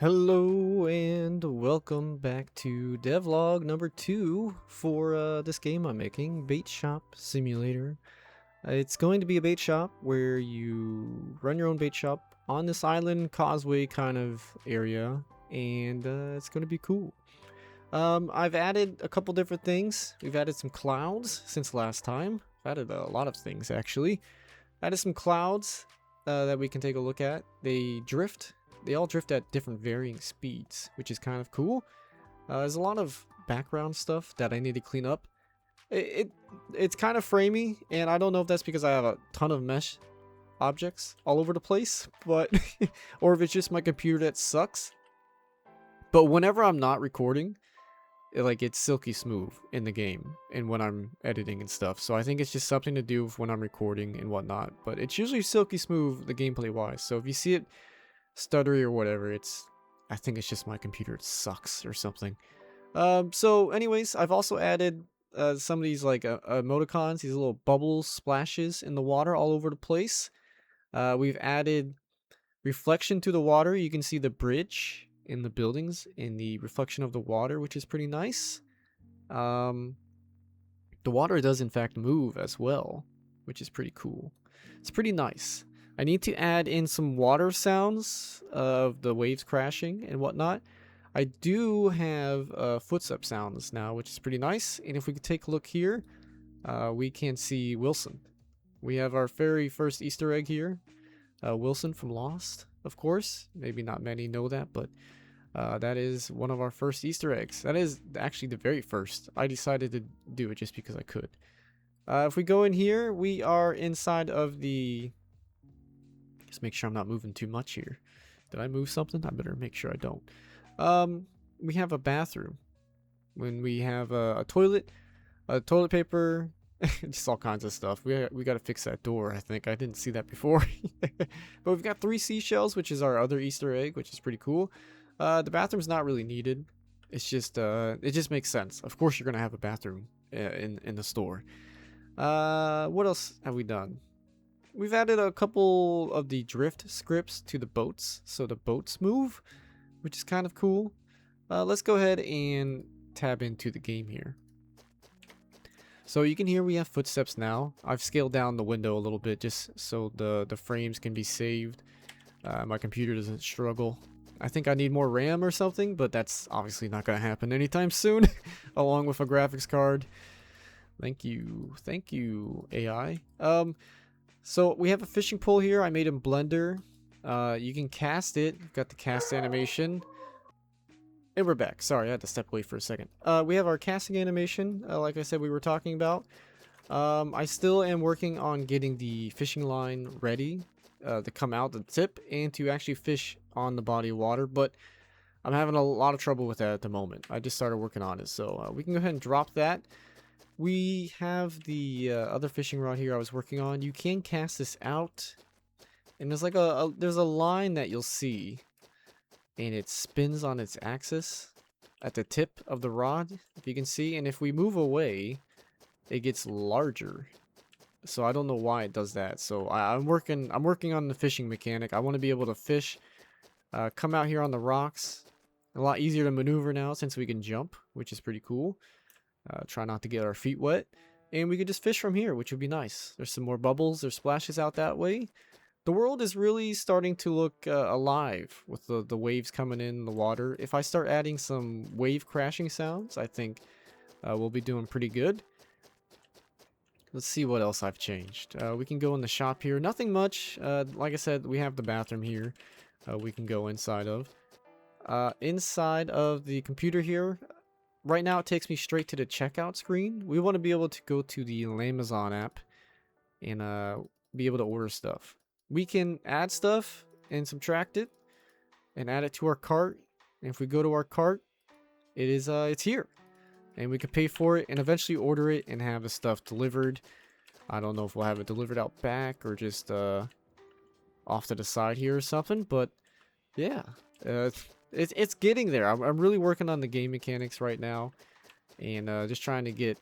Hello and welcome back to DevLog number 2 for this game I'm making, Bait Shop Simulator. It's going to be a bait shop where you run your own bait shop on this island causeway kind of area, and it's going to be cool. I've added a couple different things. We've added some clouds since last time. I've added a lot of things actually. Added some clouds that we can take a look at. They all drift at different varying speeds, which is kind of cool. There's a lot of background stuff that I need to clean up. It's kind of framey, and I don't know if that's because I have a ton of mesh objects all over the place, but or if it's just my computer that sucks. But whenever I'm not recording, it's silky smooth in the game and when I'm editing and stuff. So I think it's just something to do with when I'm recording and whatnot. But it's usually silky smooth the gameplay wise. So if you see it stuttery or whatever, I think it's just my computer, it sucks or something. So anyways, I've also added some of these emoticons, these little bubbles, splashes in the water all over the place. We've added reflection to the water. You can see the bridge in the buildings in the reflection of the water, which is pretty nice. The water does in fact move as well, which is pretty cool. It's pretty nice. I need to add in some water sounds of the waves crashing and whatnot. I do have footstep sounds now, which is pretty nice. And if we could take a look here, we can see Wilson. We have our very first Easter egg here. Wilson from Lost, of course. Maybe not many know that, but that is one of our first Easter eggs. That is actually the very first. I decided to do it just because I could. If we go in here, we are inside of the... Just make sure I'm not moving too much here. Did I move something? I better make sure I don't. We have a bathroom. When we have a toilet paper, just all kinds of stuff. We got to fix that door, I think. I didn't see that before. But we've got 3 seashells, which is our other Easter egg, which is pretty cool. The bathroom's not really needed. It's just, it just makes sense. Of course you're going to have a bathroom in the store. What else have we done? We've added a couple of the drift scripts to the boats, so the boats move, which is kind of cool. Let's go ahead and tab into the game here. So you can hear we have footsteps now. I've scaled down the window a little bit just so the frames can be saved. My computer doesn't struggle. I think I need more RAM or something, but that's obviously not going to happen anytime soon, along with a graphics card. Thank you, AI. So we have a fishing pole here. I made in Blender. You can cast it. We've got the cast animation. And we're back. Sorry, I had to step away for a second. We have our casting animation, like I said we were talking about. I still am working on getting the fishing line ready to come out the tip and to actually fish on the body of water, but I'm having a lot of trouble with that at the moment. I just started working on it, so we can go ahead and drop that. We have the other fishing rod here I was working on. You can cast this out, and there's like there's a line that you'll see, and it spins on its axis at the tip of the rod, if you can see. And if we move away, it gets larger. So I don't know why it does that. So I'm working on the fishing mechanic. I want to be able to fish, come out here on the rocks. A lot easier to maneuver now since we can jump, which is pretty cool. Try not to get our feet wet, and we could just fish from here, which would be nice. There's some more bubbles, there's splashes out that way. The world is really starting to look alive with the waves coming in the water. If I start adding some wave crashing sounds, I think we'll be doing pretty good. Let's see what else I've changed. We can go in the shop here. Nothing much. Like I said, we have the bathroom here we can go inside of. Inside of the computer here, right now it takes me straight to the checkout screen. We want to be able to go to the Amazon app and be able to order stuff. We can add stuff and subtract it and add it to our cart. And if we go to our cart, it's here. And we can pay for it and eventually order it and have the stuff delivered. I don't know if we'll have it delivered out back or just off to the side here or something, but yeah, it's getting there. I'm really working on the game mechanics right now, and just trying to get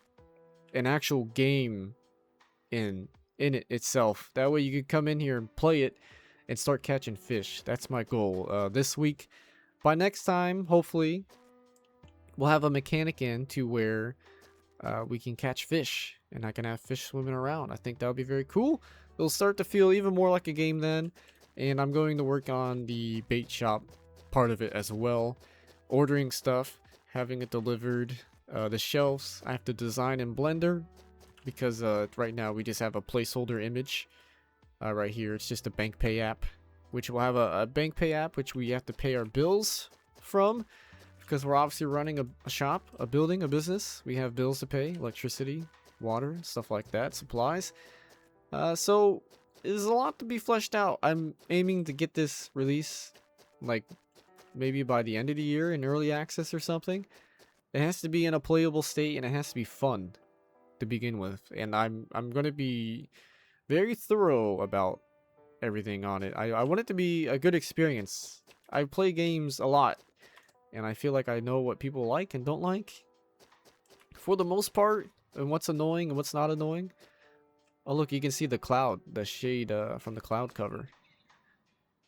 an actual game in it itself. That way you could come in here and play it and start catching fish. That's my goal. This week by next time, hopefully, we'll have a mechanic in to where we can catch fish and I can have fish swimming around. I think that would be very cool. It'll start to feel even more like a game then. And I'm going to work on the bait shop part of it as well. Ordering stuff, having it delivered. The shelves I have to design in Blender because right now we just have a placeholder image right here. It's just a bank pay app, which will have a bank pay app which we have to pay our bills from. Because we're obviously running a shop, a building, a business. We have bills to pay, electricity, water, stuff like that, supplies. So there's a lot to be fleshed out. I'm aiming to get this release like maybe by the end of the year in early access or something. It has to be in a playable state and it has to be fun to begin with. And I'm going to be very thorough about everything on it. I want it to be a good experience. I play games a lot. And I feel like I know what people like and don't like. For the most part, and what's annoying and what's not annoying. Oh look, you can see the cloud, the shade from the cloud cover.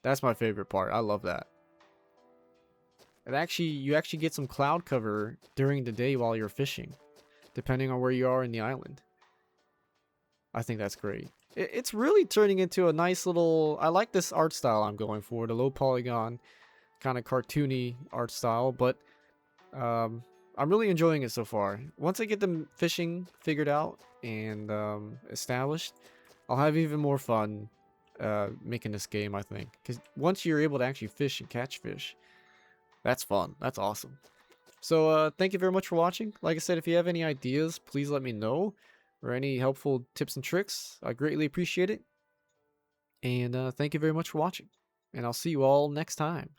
That's my favorite part. I love that. You actually get some cloud cover during the day while you're fishing. Depending on where you are in the island. I think that's great. It's really turning into a nice little... I like this art style I'm going for. The low polygon, kind of cartoony art style, but I'm really enjoying it so far. Once I get the fishing figured out and established, I'll have even more fun making this game, I think. Because once you're able to actually fish and catch fish, that's fun. That's awesome. So thank you very much for watching. Like I said, if you have any ideas, please let me know. Or any helpful tips and tricks. I greatly appreciate it. And thank you very much for watching. And I'll see you all next time.